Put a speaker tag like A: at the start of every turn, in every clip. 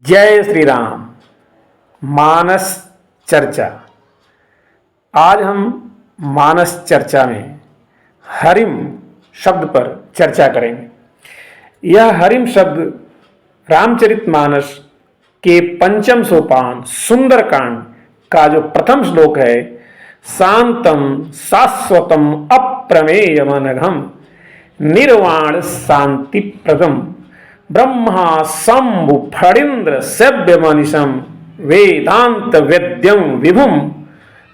A: जय श्री राम। मानस चर्चा। आज हम मानस चर्चा में हरिम शब्द पर चर्चा करेंगे। यह हरिम शब्द रामचरितमानस के पंचम सोपान सुंदरकांड का जो प्रथम श्लोक है, शांतम शाश्वतम अप्रमेयमनघम निर्वाण शांति प्रदम ब्रह्मा शंभु फणीन्द्र सेव्य मनीषम वेदांत वेद्यम विभुम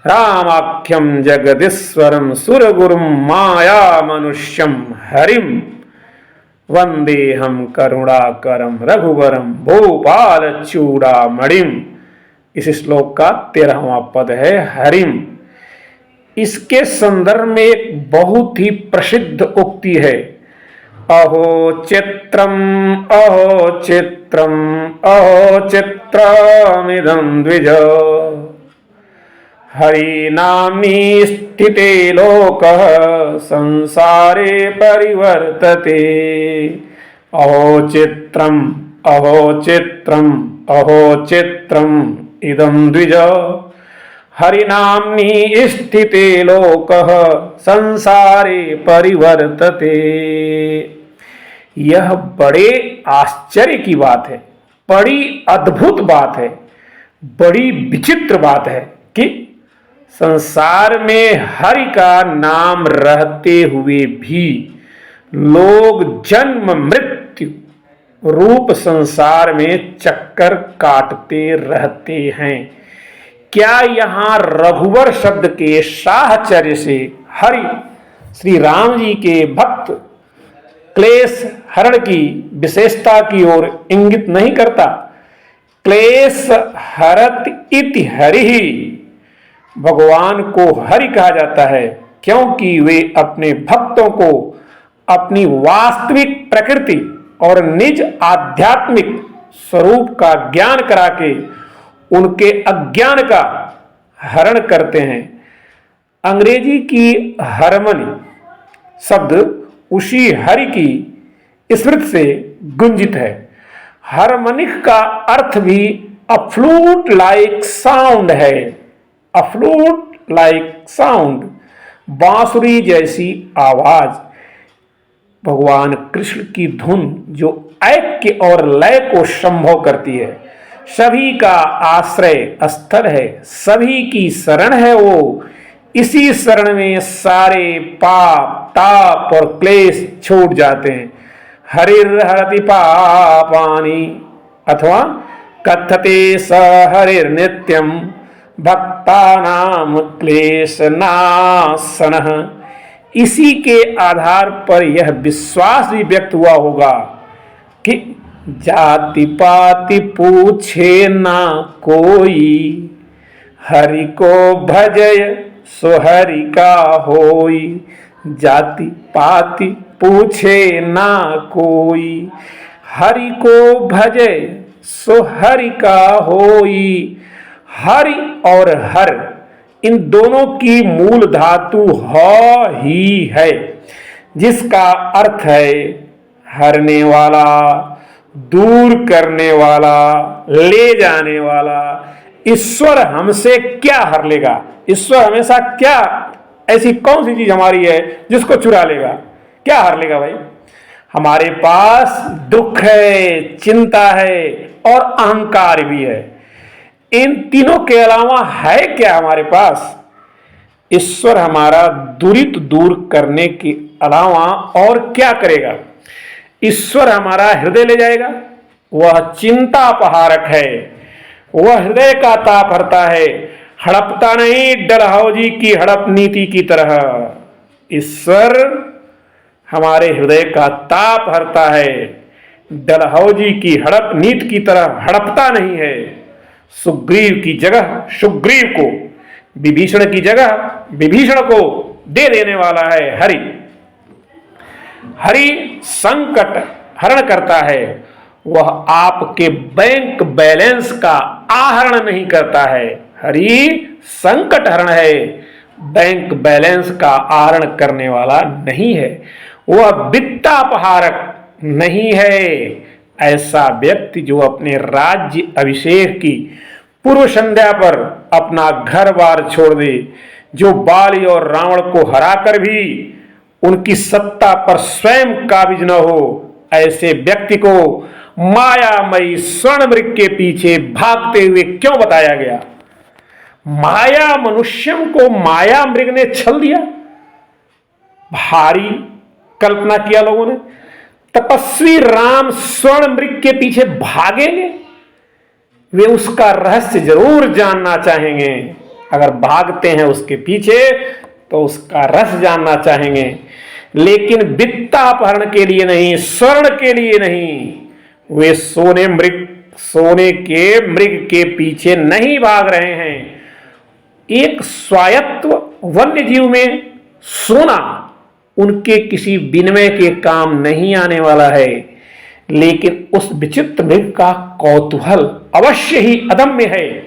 A: रामाख्यम जगदीश्वरम सुरगुरुम माया मनुष्यम हरिम वंदेहम करुणाकरम रघुवरम भोपाल चूड़ामणिम। इस श्लोक का 13वां पद है हरिम। इसके संदर्भ में एक बहुत ही प्रसिद्ध उक्ति है, अहो चित्रम अहो चित्रमिदं द्विज हरिनाम्नि स्थिते लोकः संसारे परिवर्तते। अहो चित्रम इदं द्विज हरिनाम्नि स्थिते लोकः संसारे परिवर्तते। यह बड़े आश्चर्य की बात है, बड़ी अद्भुत बात है, बड़ी विचित्र बात है कि संसार में हरि का नाम रहते हुए भी लोग जन्म मृत्यु रूप संसार में चक्कर काटते रहते हैं। क्या यहाँ रघुवर शब्द के साहचर्य से हरि श्री राम जी के भक्त क्लेश हरण की विशेषता की ओर इंगित नहीं करता? क्लेश हरत इति हरि, भगवान को हरि कहा जाता है क्योंकि वे अपने भक्तों को अपनी वास्तविक प्रकृति और निज आध्यात्मिक स्वरूप का ज्ञान करा के उनके अज्ञान का हरण करते हैं। अंग्रेजी की हार्मनी शब्द उसी हरि की स्मृति से गुंजित है। हार्मोनिक का अर्थ भी अफ्लूट लाइक साउंड है। अफ्लूट लाइक साउंड, बांसुरी जैसी आवाज। भगवान कृष्ण की धुन जो ऐक्य और लय को संभव करती है, सभी का आश्रय स्थल है, सभी की शरण है वो। इसी शरण में सारे पाप ताप और क्लेश छूट जाते हैं। हरिर्हरति पापानि अथवा कथते स हरिर्नित्यम भक्तानाम क्लेश नाशनः। इसी के आधार पर यह विश्वास भी व्यक्त हुआ होगा कि जाति पाति पूछे ना कोई, हरि को भजय सो हरि का होई। जाति पाति पूछे ना कोई, हरि को भजय सो हरि का होई। हरि और हर, इन दोनों की मूल धातु ह ही है, जिसका अर्थ है हरने वाला, दूर करने वाला, ले जाने वाला। ईश्वर हमसे क्या हर लेगा? ईश्वर हमेशा क्या, ऐसी कौन सी चीज हमारी है जिसको चुरा लेगा? क्या हर लेगा भाई? हमारे पास दुख है, चिंता है और अहंकार भी है। इन तीनों के अलावा है क्या हमारे पास? ईश्वर हमारा दुरित दूर करने के अलावा और क्या करेगा? ईश्वर हमारा हृदय ले जाएगा, वह चिंता अपहारक है, वह हृदय का ताप हरता है, हड़पता नहीं डलहौजी की हड़प नीति की तरह। ईश्वर हमारे हृदय का ताप हरता है, डलहौजी की हड़प नीति की तरह हड़पता नहीं है। सुग्रीव की जगह सुग्रीव को, विभीषण की जगह विभीषण को दे देने वाला है हरि। हरि संकट हरण करता है, वह आपके बैंक बैलेंस का आहरण नहीं करता है। हरि संकट हरण है, बैंक बैलेंस का आहरण करने वाला नहीं है। वह वित्तापहारक नहीं है, ऐसा व्यक्ति जो अपने राज्य अभिषेक की पूर्व संध्या पर अपना घर बार छोड़ दे, जो बाली और रावण को हराकर भी उनकी सत्ता पर स्वयं काबिज न हो, ऐसे व्यक्ति को मायामयी स्वर्ण मृग के पीछे भागते हुए क्यों बताया गया? माया मनुष्यों को माया मृग ने छल दिया। भारी कल्पना किया लोगों ने। तपस्वी राम स्वर्ण मृग के पीछे भागेंगे? वे उसका रहस्य जरूर जानना चाहेंगे। अगर भागते हैं उसके पीछे तो उसका रस जानना चाहेंगे, लेकिन वित्तापहरण के लिए नहीं, स्वर्ण के लिए नहीं। वे सोने के मृग के पीछे नहीं भाग रहे हैं। एक स्वायत्त वन्य जीव में सोना उनके किसी विनिमय के काम नहीं आने वाला है, लेकिन उस विचित्र मृग का कौतूहल अवश्य ही अदम्य है।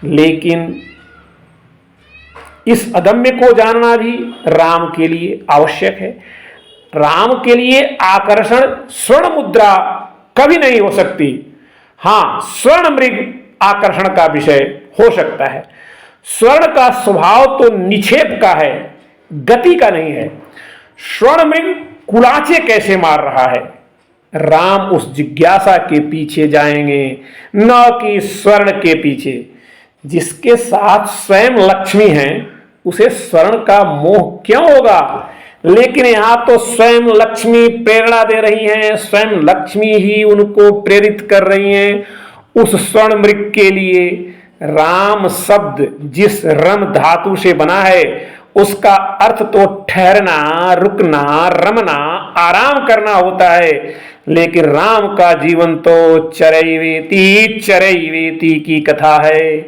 A: लेकिन इस अदम्य को जानना भी राम के लिए आवश्यक है। राम के लिए आकर्षण स्वर्ण मुद्रा कभी नहीं हो सकती। हां, स्वर्ण मृग आकर्षण का विषय हो सकता है। स्वर्ण का स्वभाव तो निक्षेप का है, गति का नहीं है। स्वर्ण मृग कुलाचे कैसे मार रहा है, राम उस जिज्ञासा के पीछे जाएंगे, न कि स्वर्ण के पीछे। जिसके साथ स्वयं लक्ष्मी है उसे स्वर्ण का मोह क्यों होगा? लेकिन यहां तो स्वयं लक्ष्मी प्रेरणा दे रही हैं, स्वयं लक्ष्मी ही उनको प्रेरित कर रही हैं उस स्वर्ण मृग के लिए। राम शब्द जिस रम धातु से बना है उसका अर्थ तो ठहरना, रुकना, रमना, आराम करना होता है। लेकिन राम का जीवन तो चरैवेति चरैवेति की कथा है।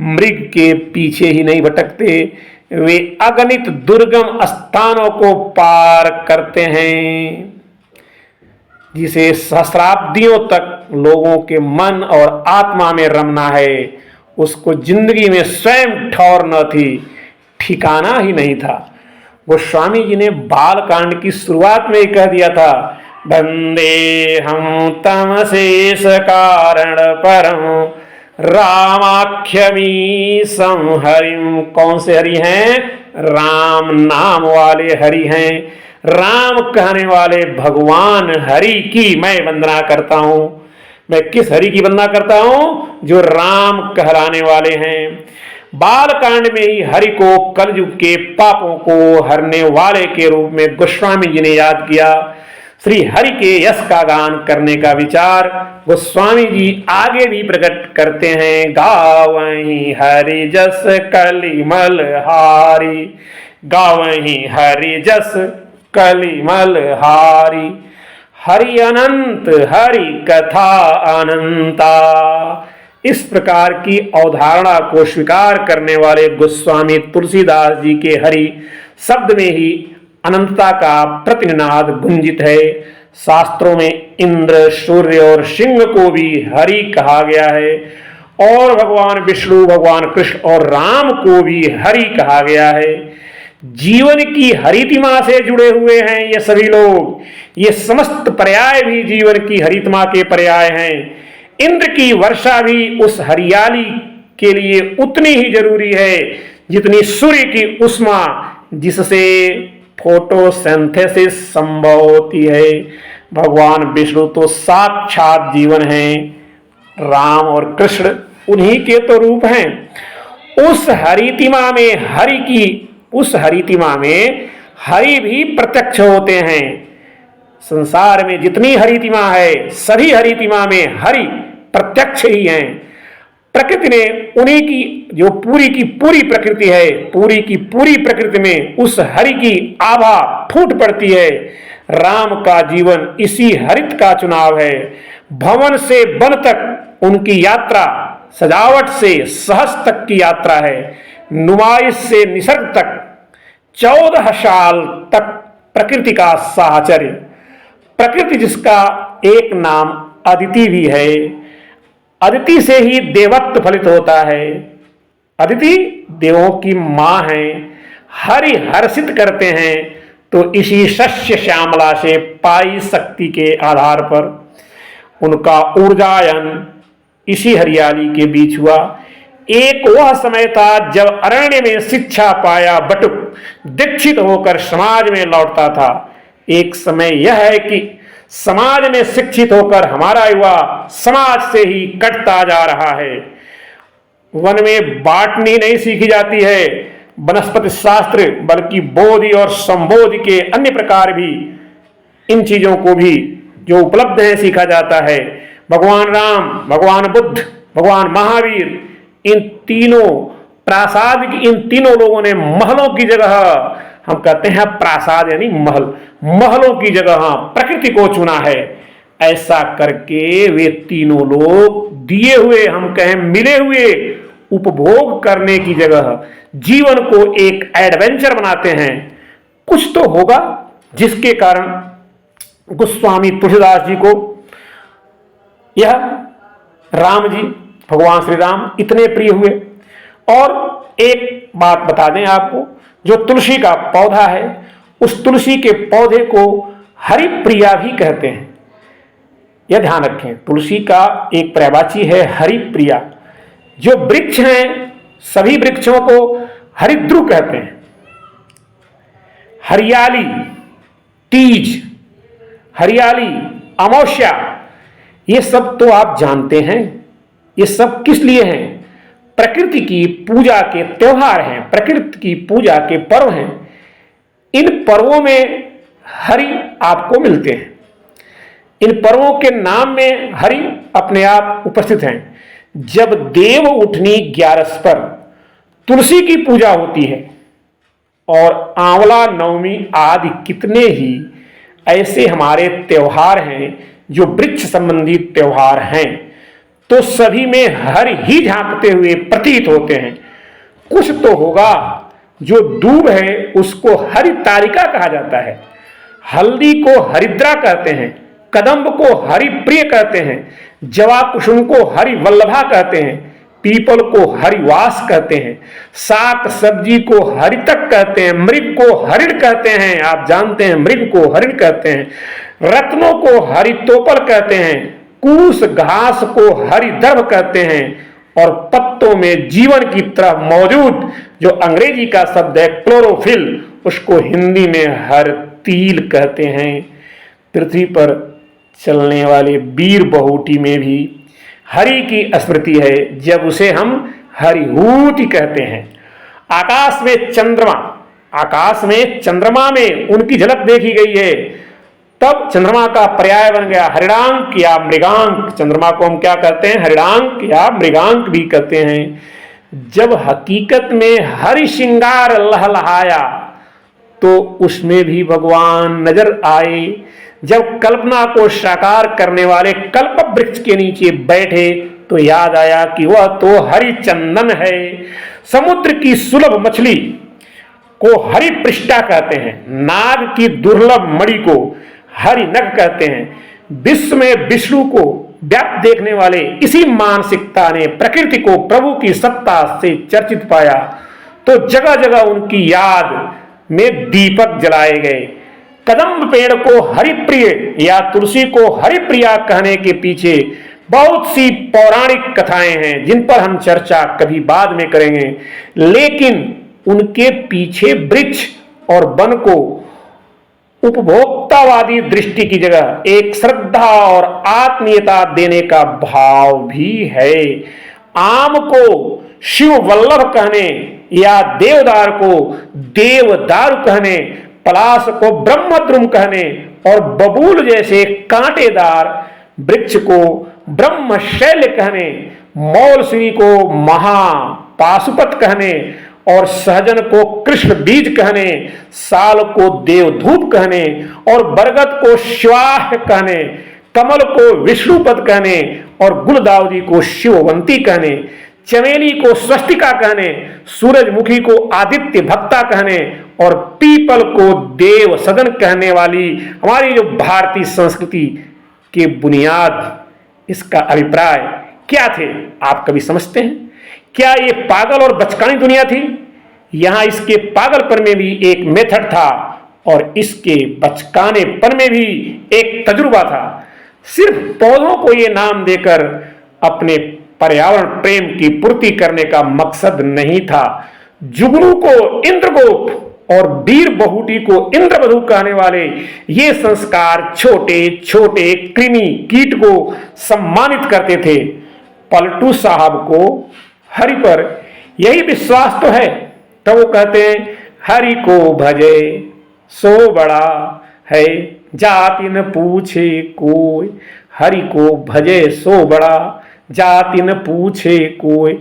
A: मृग के पीछे ही नहीं भटकते, वे अगणित दुर्गम स्थानों को पार करते हैं, जिसे सहस्राब्दियों तक लोगों के मन और आत्मा में रमना है। उसको जिंदगी में स्वयं ठौर न थी, ठिकाना ही नहीं था। गोस्वामी जी ने बाल कांड की शुरुआत में ही कह दिया था, वंदे हम तम शेष कारण परम रामाख्यमी संहरिम। कौन से हरि हैं? राम नाम वाले हरि हैं। राम कहने वाले भगवान हरि की मैं वंदना करता हूं। मैं किस हरि की वंदना करता हूं? जो राम कहलाने वाले हैं। बाल कांड में ही हरि को कलयुग के पापों को हरने वाले के रूप में गोस्वामी जी ने याद किया। श्री हरि के यश का गान करने का विचार गोस्वामी जी आगे भी प्रकट करते हैं। गावहीं हरि जस कलिमल हारी, गावहीं हरि जस कलिमल हारी, हरि अनंत हरि कथा अनंता। इस प्रकार की अवधारणा को स्वीकार करने वाले गोस्वामी तुलसीदास जी के हरि शब्द में ही अनंतता का प्रतिनिनाद गुंजित है। शास्त्रों में इंद्र, सूर्य और सिंह को भी हरि कहा गया है, और भगवान विष्णु, भगवान कृष्ण और राम को भी हरि कहा गया है। जीवन की हरितिमा से जुड़े हुए हैं ये सभी लोग। ये समस्त पर्याय भी जीवन की हरितिमा के पर्याय हैं। इंद्र की वर्षा भी उस हरियाली के लिए उतनी ही जरूरी है जितनी सूर्य की उष्मा, जिससे फोटोसिंथेसिस संभव होती है। भगवान विष्णु तो साक्षात जीवन हैं, राम और कृष्ण उन्हीं के तो रूप हैं। उस हरितिमा में हरि भी प्रत्यक्ष होते हैं। संसार में जितनी हरितिमा है, सभी हरितिमा में हरि प्रत्यक्ष ही हैं। प्रकृति ने उन्हीं की जो पूरी की पूरी प्रकृति है, पूरी की पूरी प्रकृति में उस हरि की आभा फूट पड़ती है। राम का जीवन इसी हरित का चुनाव है। भवन से वन तक उनकी यात्रा सजावट से सहस तक की यात्रा है। नुमाइश से निसर्ग तक 14 साल तक प्रकृति का साहचर्य। प्रकृति जिसका एक नाम अदिति भी है। अदिति से ही देवत्व फलित होता है। अदिति देवों की मां है। हरि हर्षित करते हैं तो इसी शस्य श्यामला से पाई शक्ति के आधार पर उनका ऊर्जायन इसी हरियाली के बीच हुआ। एक वह समय था जब अरण्य में शिक्षा पाया बटुक दीक्षित होकर समाज में लौटता था। एक समय यह है कि समाज में शिक्षित होकर हमारा युवा समाज से ही कटता जा रहा है। वन में बाटनी नहीं सीखी जाती है, वनस्पति शास्त्र, बल्कि बोधि और संबोधि के अन्य प्रकार भी, इन चीजों को भी जो उपलब्ध है सीखा जाता है। भगवान राम, भगवान बुद्ध, भगवान महावीर, इन तीनों प्रासाद, इन तीनों लोगों ने महलों की जगह, हम कहते हैं प्रासाद यानी महल, महलों की जगह प्रकृति को चुना है। ऐसा करके वे तीनों लोग दिए हुए, हम कहें मिले हुए उपभोग करने की जगह जीवन को एक एडवेंचर बनाते हैं। कुछ तो होगा जिसके कारण गोस्वामी तुलसीदास जी को यह राम जी, भगवान श्री राम इतने प्रिय हुए। और एक बात बता दें आपको, जो तुलसी का पौधा है, उस तुलसी के पौधे को हरिप्रिया भी कहते हैं। यह ध्यान रखें, तुलसी का एक पर्यायवाची है हरिप्रिया। जो वृक्ष हैं, सभी वृक्षों को हरिद्रु कहते हैं। हरियाली, तीज, हरियाली, अमावस्या, ये सब तो आप जानते हैं। ये सब किस लिए हैं? प्रकृति की पूजा के त्योहार हैं, प्रकृति की पूजा के पर्व हैं। इन पर्वों में हरि आपको मिलते हैं। इन पर्वों के नाम में हरि अपने आप उपस्थित हैं। जब देव उठनी 11 पर तुलसी की पूजा होती है और आंवला नवमी आदि कितने ही ऐसे हमारे त्योहार हैं जो वृक्ष संबंधी त्योहार हैं, तो सभी में हरि ही झांकते हुए प्रतीत होते हैं। कुछ तो होगा। जो दूब है उसको हरि तारिका कहा जाता है, हल्दी को हरिद्रा कहते हैं, कदम्ब को हरि प्रिय कहते हैं, जवा कुसुम को हरि वल्लभा कहते हैं, पीपल को हरिवास कहते हैं, साग सब्जी को हरितक कहते हैं, मृग को हरिण कहते हैं, आप जानते हैं मृग को हरिण कहते हैं, रत्नों को हरितोपल कहते हैं, कूस घास को हरिदर्भ कहते हैं, और पत्तों में जीवन की तरह मौजूद जो अंग्रेजी का शब्द है क्लोरोफिल, उसको हिंदी में हरतील कहते हैं। पृथ्वी पर चलने वाले वीर बहुटी में भी हरि की स्मृति है, जब उसे हम हरिहूति कहते हैं। आकाश में चंद्रमा में उनकी झलक देखी गई है, तब चंद्रमा का पर्याय बन गया हरिणांक या मृगांक। चंद्रमा को हम क्या कहते हैं? हरिणांक या मृगांक भी कहते हैं। जब हकीकत में हरि श्रृंगार लहलहाया तो उसमें भी भगवान नजर आए। जब कल्पना को साकार करने वाले कल्प वृक्ष के नीचे बैठे तो याद आया कि वह तो हरिचंदन है। समुद्र की सुलभ मछली को हरि पृष्ठा कहते हैं, नाग की दुर्लभ मणि को हरि नग कहते हैं। विश्व में विष्णु को व्याप्त देखने वाले इसी मानसिकता ने प्रकृति को प्रभु की सत्ता से चर्चित पाया, तो जगह जगह उनकी याद में दीपक जलाए गए। कदम्ब पेड़ को हरिप्रिय या तुलसी को हरिप्रिया कहने के पीछे बहुत सी पौराणिक कथाएं हैं, जिन पर हम चर्चा कभी बाद में करेंगे। लेकिन उनके पीछे वृक्ष और वन को उपभोक्तावादी दृष्टि की जगह एक श्रद्धा और आत्मीयता देने का भाव भी है। आम को शिव वल्लभ कहने या देवदार को देवदारू कहने, पलाश को ब्रह्मद्रुम कहने और बबूल जैसे कांटेदार वृक्ष को ब्रह्मशैल कहने, मौलश्री को महापाशुपत कहने और सहजन को कृष्ण बीज कहने, साल को देवधूप कहने और बरगद को शिवाह कहने, कमल को विष्णुपद कहने और गुलदाउदी को शिववंती कहने, चमेली को स्वस्तिका कहने, सूरजमुखी को आदित्य भक्ता कहने और पीपल को देव सदन कहने वाली हमारी जो भारतीय संस्कृति के बुनियाद, इसका अभिप्राय क्या थे आप कभी समझते हैं? क्या ये पागल और बचकानी दुनिया थी? यहां इसके पागलपन में भी एक मेथड था और इसके बचकानेपन में भी एक तजुर्बा था। सिर्फ पौधों को ये नाम देकर अपने पर्यावरण प्रेम की पूर्ति करने का मकसद नहीं था। जुगनू को इंद्रगोप और वीर बहुटी को इंद्रवधु कहने वाले ये संस्कार छोटे छोटे कृमि कीट को सम्मानित करते थे। पलटू साहब को हरि पर यही विश्वास तो है, तो वो कहते हैं हरि को भजे सो बड़ा है, जाति न पूछे कोई। हरि को भजे सो बड़ा, जाति न पूछे कोई।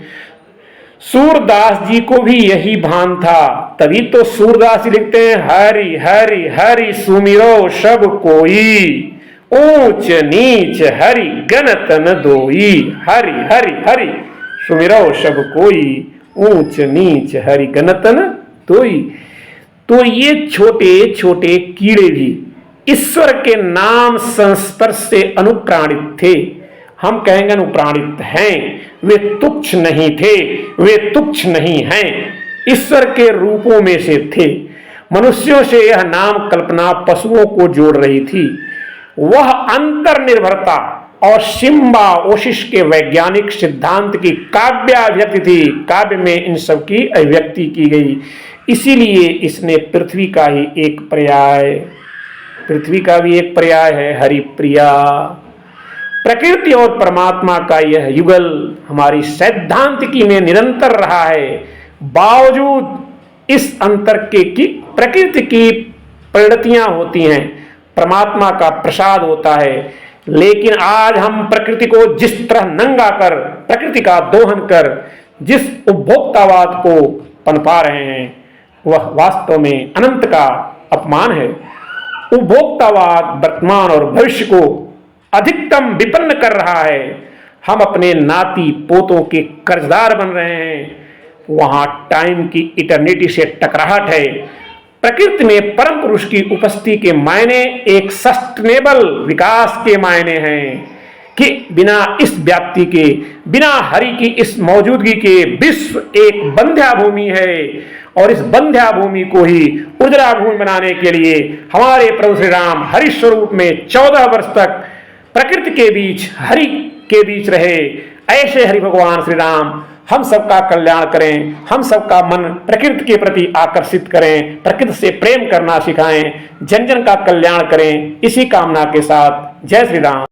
A: सूरदास जी को भी यही भान था, तभी तो सूरदास जी लिखते हैं हरि हरि हरि सुमिरो सब कोई, ऊंच नीच हरि गणत न दोई। हरि हरि हरि सुमिरो सब कोई, ऊंच नीच हरि गणत न दोई। तो ये छोटे छोटे कीड़े भी ईश्वर के नाम संस्पर्श से अनुप्राणित थे। हम कहेंगे अनुप्राणित हैं, वे तुच्छ नहीं थे, वे तुच्छ नहीं हैं, ईश्वर के रूपों में से थे। मनुष्यों से यह नाम कल्पना पशुओं को जोड़ रही थी। वह अंतर्निर्भरता और सिम्बा ओशिस के वैज्ञानिक सिद्धांत की काव्याभिव्यक्ति थी। काव्य में इन सब की अभिव्यक्ति की गई, इसीलिए इसने पृथ्वी का ही एक पर्याय, पृथ्वी का भी एक पर्याय है हरिप्रिया। प्रकृति और परमात्मा का यह युगल हमारी सैद्धांतिकी में निरंतर रहा है। बावजूद इस अंतर के कि प्रकृति की परिणतियां होती हैं, परमात्मा का प्रसाद होता है, लेकिन आज हम प्रकृति को जिस तरह नंगा कर, प्रकृति का दोहन कर जिस उपभोक्तावाद को पनपा रहे हैं, वह वास्तव में अनंत का अपमान है। उपभोक्तावाद वर्तमान और भविष्य को अधिकतम विपन्न कर रहा है। हम अपने नाती पोतों के कर्जदार बन रहे हैं। वहां टाइम की इटर्निटी से टकराहट है। प्रकृति में परम पुरुष की उपस्थिति के मायने एक सस्टेनेबल विकास के मायने हैं कि बिना इस व्याप्ति के, बिना हरि की इस मौजूदगी के विश्व एक बंध्या भूमि है। और इस बंध्या भूमि को ही उजरा भूमि बनाने के लिए हमारे प्रभु श्री राम हरि स्वरूप में 14 वर्ष तक प्रकृति के बीच, हरि के बीच रहे। ऐसे हरि भगवान श्री राम हम सबका कल्याण करें, हम सबका मन प्रकृति के प्रति आकर्षित करें, प्रकृति से प्रेम करना सिखाएं, जन जन का कल्याण करें। इसी कामना के साथ जय श्री राम।